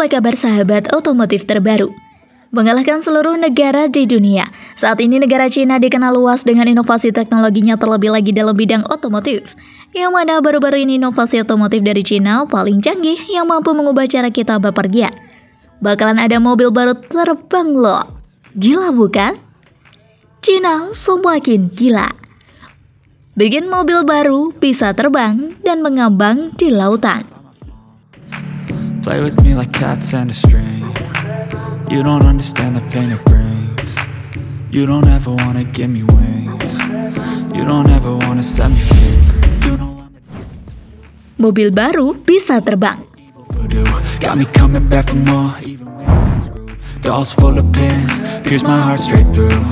Apa kabar sahabat otomotif terbaru? Mengalahkan seluruh negara di dunia, saat ini negara Cina dikenal luas dengan inovasi teknologinya terlebih lagi dalam bidang otomotif. Yang mana baru-baru ini inovasi otomotif dari Cina paling canggih yang mampu mengubah cara kita bepergian. Bakalan ada mobil baru terbang loh. Gila bukan? Cina semakin gila. Bikin mobil baru bisa terbang dan mengambang di lautan. Play with me like cats and a string. You don't understand the pain it brings. You don't ever wanna give me wings. You don't ever wanna set me free. You know I'm Mobil baru bisa terbang. voodoo. Got me coming back for more, even when I'm screwed. Dolls full of pins, pierce my heart straight through.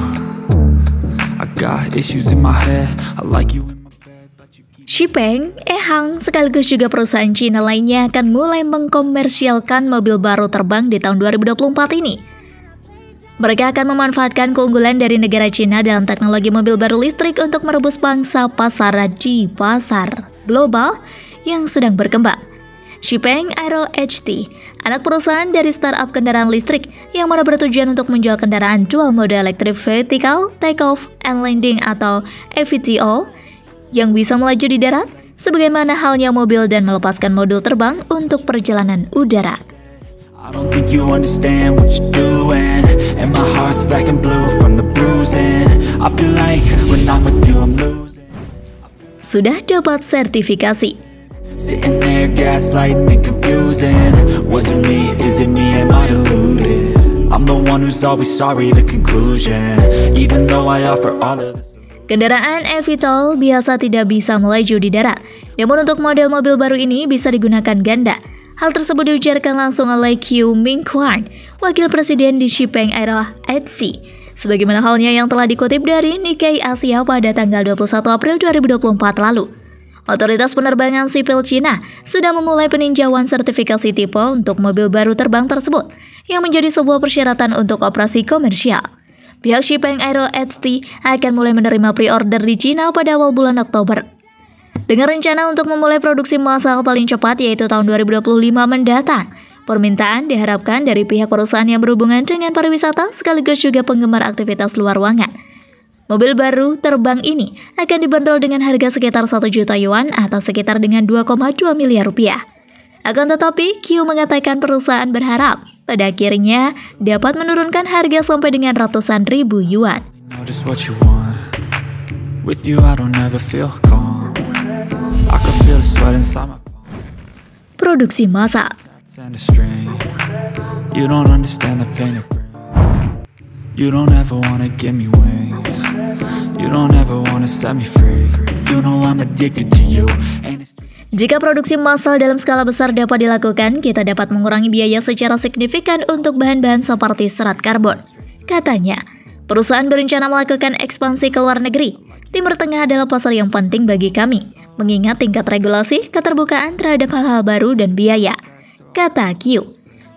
I got issues in my head. I like you in my bed, but you keep Xpeng, Ehang, sekaligus juga perusahaan Cina lainnya akan mulai mengkomersialkan mobil baru terbang di tahun 2024 ini. Mereka akan memanfaatkan keunggulan dari negara Cina dalam teknologi mobil baru listrik untuk merebus pangsa pasar di pasar global yang sedang berkembang. Xpeng Aero HT, anak perusahaan dari startup kendaraan listrik yang mana bertujuan untuk menjual kendaraan dual mode electric vertical takeoff and landing atau eVTOL yang bisa melaju di darat, sebagaimana halnya mobil dan melepaskan modul terbang untuk perjalanan udara. I don't think you understand what you're doing, and my heart's black and blue from the bruising. I feel like when I'm with you I'm losing. Sudah dapat sertifikasi. Sitting there gaslighting and confusing. Was it me? Is it me? Am I deluded? I'm the one who's always sorry, the conclusion. Even though I offer all of this. Kendaraan eVTOL biasa tidak bisa melaju di darat, namun untuk model mobil baru ini bisa digunakan ganda. Hal tersebut diujarkan langsung oleh Qiu Mingquan, wakil presiden di Xpeng Aero HT. Sebagaimana halnya yang telah dikutip dari Nikkei Asia pada tanggal 21 April 2024 lalu. Otoritas penerbangan sipil Cina sudah memulai peninjauan sertifikasi tipe untuk mobil baru terbang tersebut, yang menjadi sebuah persyaratan untuk operasi komersial. Pihak Xpeng Aero HT akan mulai menerima pre-order di Cina pada awal bulan Oktober. Dengan rencana untuk memulai produksi massal paling cepat yaitu tahun 2025 mendatang, permintaan diharapkan dari pihak perusahaan yang berhubungan dengan pariwisata sekaligus juga penggemar aktivitas luar ruangan. Mobil baru terbang ini akan dibanderol dengan harga sekitar 1 juta yuan atau sekitar dengan 2,2 miliar rupiah. Akan tetapi, Qiu mengatakan perusahaan berharap pada akhirnya dapat menurunkan harga sampai dengan ratusan ribu yuan. Know just what you want. With you I don't ever feel calm. I can feel the sweat inside my palm. Produksi massal. And a string. You don't understand the pain it brings. You don't ever wanna give me wings. You don't ever wanna set me free. You know I'm addicted to you. And it's Jika produksi massal dalam skala besar dapat dilakukan, kita dapat mengurangi biaya secara signifikan untuk bahan-bahan seperti serat karbon. Katanya, perusahaan berencana melakukan ekspansi ke luar negeri. Timur Tengah adalah pasar yang penting bagi kami, mengingat tingkat regulasi, keterbukaan terhadap hal-hal baru dan biaya. Kata Qiu.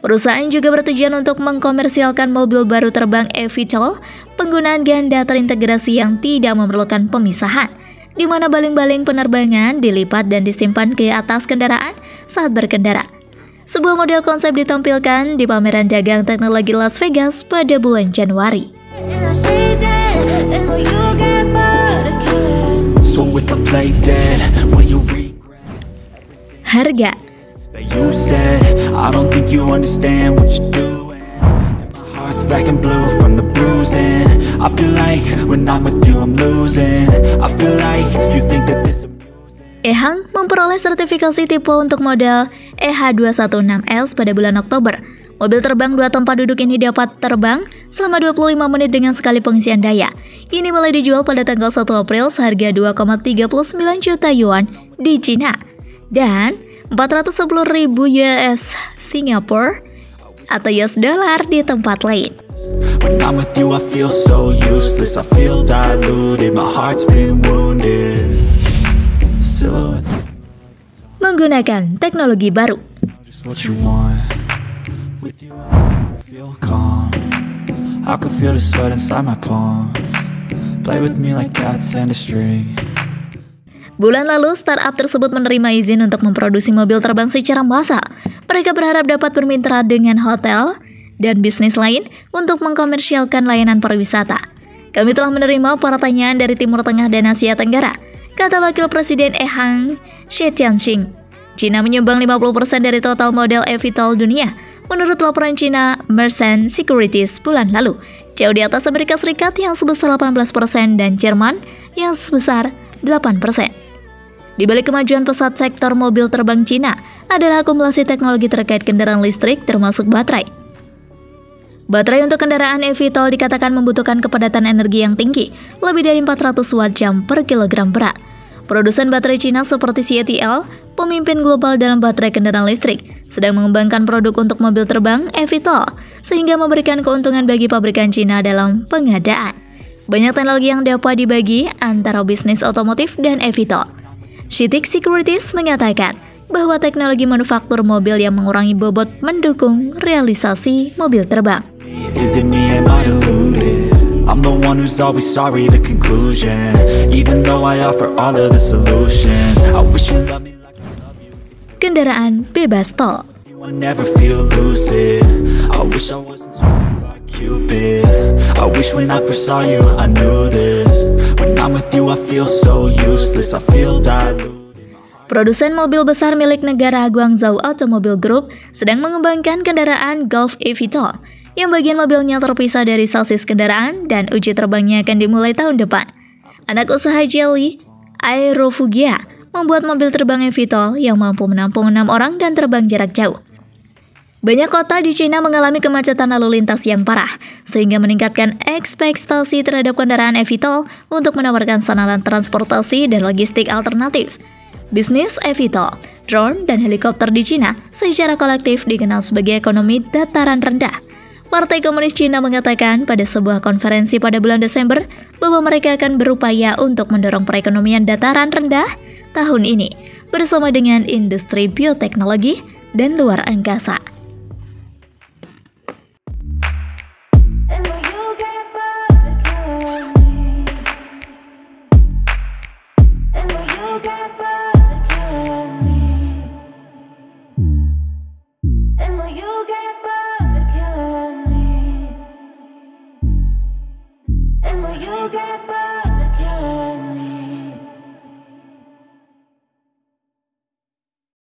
Perusahaan juga bertujuan untuk mengkomersialkan mobil baru terbang eVTOL, penggunaan ganda terintegrasi yang tidak memerlukan pemisahan, di mana baling-baling penerbangan dilipat dan disimpan ke atas kendaraan saat berkendara. Sebuah model konsep ditampilkan di pameran dagang teknologi Las Vegas pada bulan Januari. so if I play dead, will you regret Harga. that you said? I don't think you understand what you're doing. And my heart's black and blue from the bruising. I feel like when I'm with you I'm losing. I feel like you think that this Ehang memperoleh sertifikasi tipe untuk model EH216S pada bulan Oktober. Mobil terbang 2 tempat duduk ini dapat terbang selama 25 menit dengan sekali pengisian daya. Ini mulai dijual pada tanggal 1 April seharga 2,39 juta yuan di Cina dan 410.000 US Singapore atau US dollar di tempat lain. when I'm with you I feel so useless. I feel diluted. My heart's been wounded. Silhouettes. Menggunakan teknologi baru. Just what you want. With you I feel calm. I can feel the sweat inside my palm. Play with me like cats and a string. Bulan lalu, startup tersebut menerima izin untuk memproduksi mobil terbang secara massal. Mereka berharap dapat bermitra dengan hotel dan bisnis lain untuk mengkomersialkan layanan pariwisata. Kami telah menerima pertanyaan dari Timur Tengah dan Asia Tenggara, kata Wakil Presiden Ehang Shetianxing. Cina menyumbang 50% dari total model eVTOL dunia, menurut laporan Cina Merchant Securities bulan lalu, jauh di atas Amerika Serikat yang sebesar 18% dan Jerman yang sebesar 8%. Di balik kemajuan pesat sektor mobil terbang Cina adalah akumulasi teknologi terkait kendaraan listrik termasuk baterai. Baterai untuk kendaraan eVTOL dikatakan membutuhkan kepadatan energi yang tinggi, lebih dari 400 watt-jam per kilogram berat. Produsen baterai Cina seperti CATL, pemimpin global dalam baterai kendaraan listrik, sedang mengembangkan produk untuk mobil terbang eVTOL, sehingga memberikan keuntungan bagi pabrikan Cina dalam pengadaan. Banyak teknologi yang dapat dibagi antara bisnis otomotif dan eVTOL. Citic Securities mengatakan bahwa teknologi manufaktur mobil yang mengurangi bobot mendukung realisasi mobil terbang. Is it me, am I deluded? I'm the one who's always sorry, the conclusion. Even though I offer all of the solutions, I wish you loved me like I love you. Kendaraan bebas tol. I never feel lucid. I wish I wasn't swayed by Cupid. I wish when I first saw you, I knew this. When I'm with you, I feel so useless. I feel diluted. Produsen mobil besar milik negara Guangzhou Automobile Group sedang mengembangkan kendaraan Golf eVTOL yang bagian mobilnya terpisah dari sasis kendaraan dan uji terbangnya akan dimulai tahun depan. Anak usaha Geely Aerofugia membuat mobil terbang eVTOL yang mampu menampung 6 orang dan terbang jarak jauh. Banyak kota di China mengalami kemacetan lalu lintas yang parah, sehingga meningkatkan ekspektasi terhadap kendaraan eVTOL untuk menawarkan sarana transportasi dan logistik alternatif. Bisnis eVTOL, drone, dan helikopter di China secara kolektif dikenal sebagai ekonomi dataran rendah. Partai Komunis Cina mengatakan pada sebuah konferensi pada bulan Desember bahwa mereka akan berupaya untuk mendorong perekonomian dataran rendah tahun ini bersama dengan industri bioteknologi dan luar angkasa.